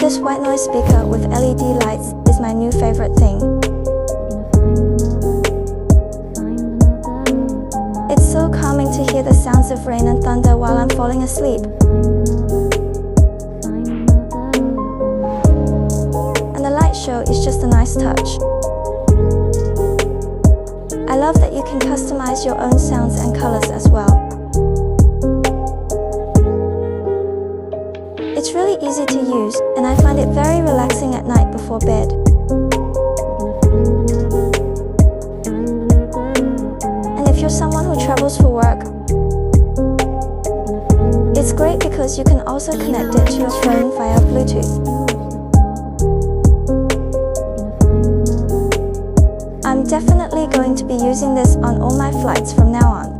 This white noise speaker with LED lights is my new favorite thing. It's so calming to hear the sounds of rain and thunder while I'm falling asleep. And the light show is just a nice touch. I love that you can customize your own sounds and colors as well. It's really easy to use, and I find it very relaxing at night before bed. And if you're someone who travels for work, it's great because you can also connect it to your phone via Bluetooth. I'm definitely going to be using this on all my flights from now on.